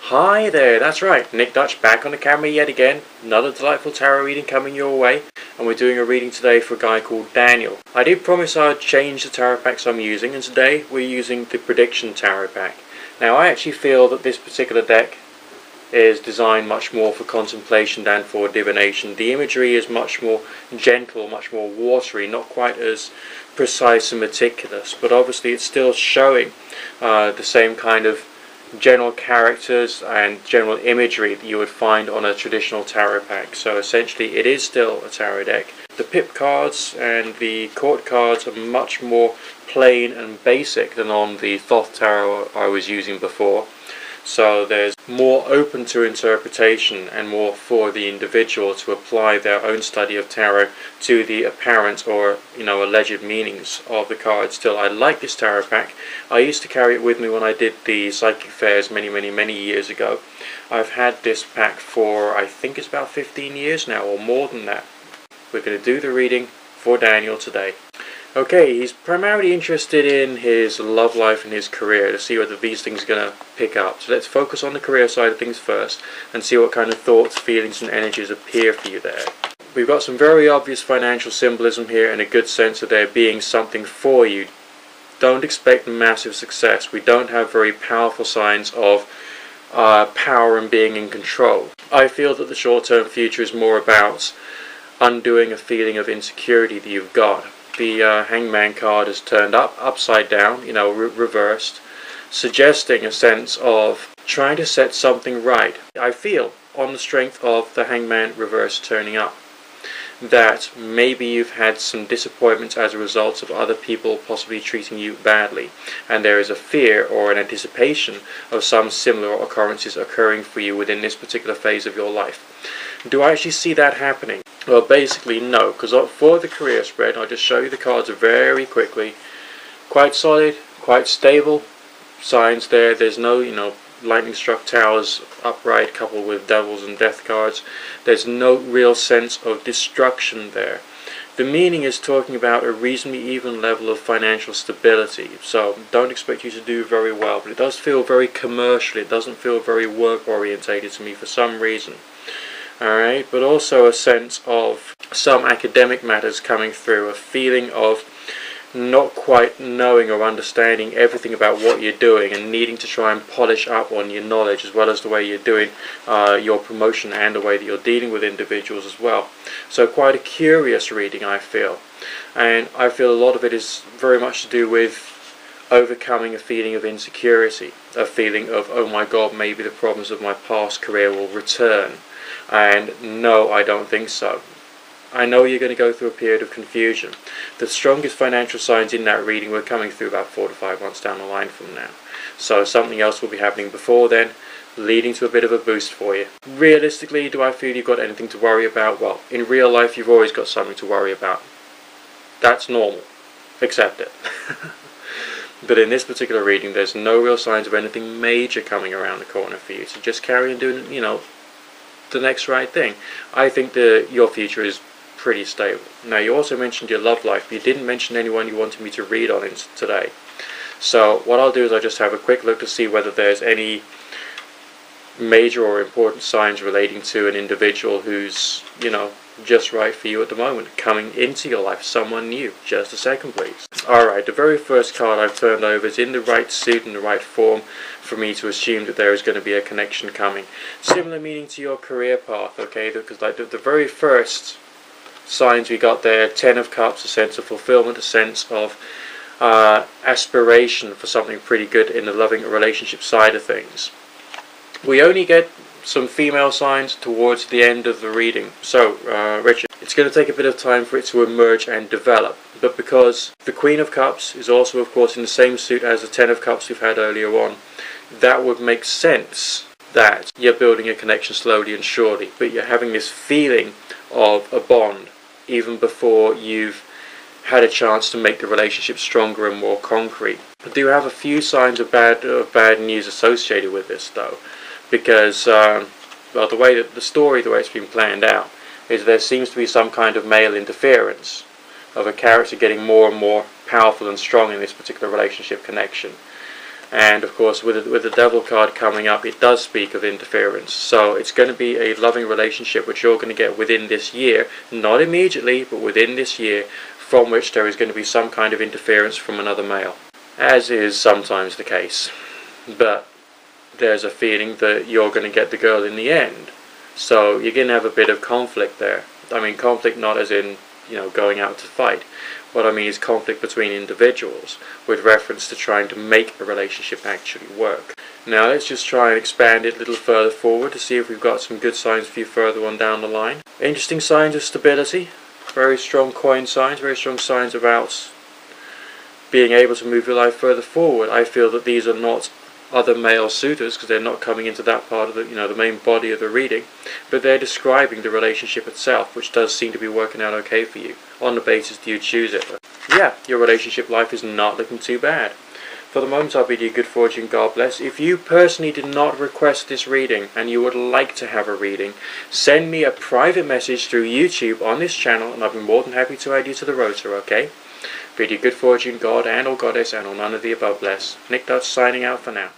Hi there, that's right, Nick Dutch back on the camera yet again. Another delightful tarot reading coming your way, and we're doing a reading today for a guy called Daniel. I did promise I'd change the tarot packs I'm using, and today we're using the Prediction Tarot pack. Now I actually feel that this particular deck is designed much more for contemplation than for divination. The imagery is much more gentle, much more watery, not quite as precise and meticulous, but obviously it's still showing the same kind of general characters and general imagery that you would find on a traditional tarot pack. So essentially it is still a tarot deck. The pip cards and the court cards are much more plain and basic than on the Thoth tarot I was using before. So there's more open to interpretation and more for the individual to apply their own study of tarot to the apparent or alleged meanings of the cards. Still, I like this tarot pack. I used to carry it with me when I did the psychic fairs many years ago. I've had this pack for I think it's about 15 years now, or more than that. We're going to do the reading for Daniel today. Okay, he's primarily interested in his love life and his career, to see whether these things are going to pick up. So let's focus on the career side of things first and see what kind of thoughts, feelings and energies appear for you there. We've got some very obvious financial symbolism here and a good sense of there being something for you. Don't expect massive success. We don't have very powerful signs of power and being in control. I feel that the short-term future is more about undoing a feeling of insecurity that you've got. The Hangman card is turned upside down, reversed, suggesting a sense of trying to set something right. I feel, on the strength of the Hangman reverse turning up, that maybe you've had some disappointments as a result of other people possibly treating you badly, and there is a fear or an anticipation of some similar occurrences occurring for you within this particular phase of your life. Do I actually see that happening? Well, basically no, because for the career spread, I'll just show you the cards very quickly. Quite solid, quite stable signs there. There's no, lightning struck towers upright coupled with devils and death cards. There's no real sense of destruction there. The meaning is talking about a reasonably even level of financial stability. So don't expect you to do very well, but it does feel very commercial. It doesn't feel very work orientated to me for some reason. Alright, but also a sense of some academic matters coming through, a feeling of not quite knowing or understanding everything about what you're doing and needing to try and polish up on your knowledge as well as the way you're doing your promotion and the way that you're dealing with individuals as well. So quite a curious reading, I feel. And I feel a lot of it is very much to do with overcoming a feeling of insecurity, a feeling of, oh my god, maybe the problems of my past career will return. And no, I don't think so. I know you're going to go through a period of confusion. The strongest financial signs in that reading were coming through about 4 to 5 months down the line from now. So something else will be happening before then, leading to a bit of a boost for you. Realistically, do I feel you've got anything to worry about? Well, in real life you've always got something to worry about. That's normal. Accept it. But in this particular reading, there's no real signs of anything major coming around the corner for you. So just carry on doing, the next right thing. I think your future is pretty stable. Now, you also mentioned your love life, but you didn't mention anyone you wanted me to read on it today. So what I'll do is I'll just have a quick look to see whether there's any major or important signs relating to an individual who's, just right for you at the moment, coming into your life, someone new. Just a second, please. Alright, the very first card I've turned over is in the right suit and the right form for me to assume that there is going to be a connection coming. Similar meaning to your career path, okay? Because like the very first signs we got there, 10 of Cups, a sense of fulfillment, a sense of aspiration for something pretty good in the loving relationship side of things. We only get some female signs towards the end of the reading. So, Richard, it's going to take a bit of time for it to emerge and develop. But because the Queen of Cups is also, of course, in the same suit as the 10 of Cups we've had earlier on, that would make sense that you're building a connection slowly and surely, but you're having this feeling of a bond even before you've had a chance to make the relationship stronger and more concrete. I do have a few signs of bad news associated with this, though, because well, the way that the way it's been planned out is there seems to be some kind of male interference of a character getting more and more powerful and strong in this particular relationship connection. And of course, with the Devil card coming up, it does speak of interference. So it's going to be a loving relationship which you're going to get within this year, not immediately, but within this year, from which there is going to be some kind of interference from another male, as is sometimes the case. But there's a feeling that you're going to get the girl in the end. So you're going to have a bit of conflict there. I mean, conflict not as in, going out to fight. What I mean is conflict between individuals with reference to trying to make a relationship actually work. Now let's just try and expand it a little further forward to see if we've got some good signs for you further on down the line. Interesting signs of stability. Very strong coin signs, very strong signs about being able to move your life further forward. I feel that these are not other male suitors, because they're not coming into that part of the main body of the reading, but they're describing the relationship itself, which does seem to be working out okay for you, on the basis that you choose it. But yeah, your relationship life is not looking too bad. For the moment, I'll bid you good fortune, God bless. If you personally did not request this reading, and you would like to have a reading, send me a private message through YouTube on this channel, and I'll be more than happy to add you to the rotor, okay? Bid you good fortune, God and or Goddess, and or none of the above bless. Nick Dutch signing out for now.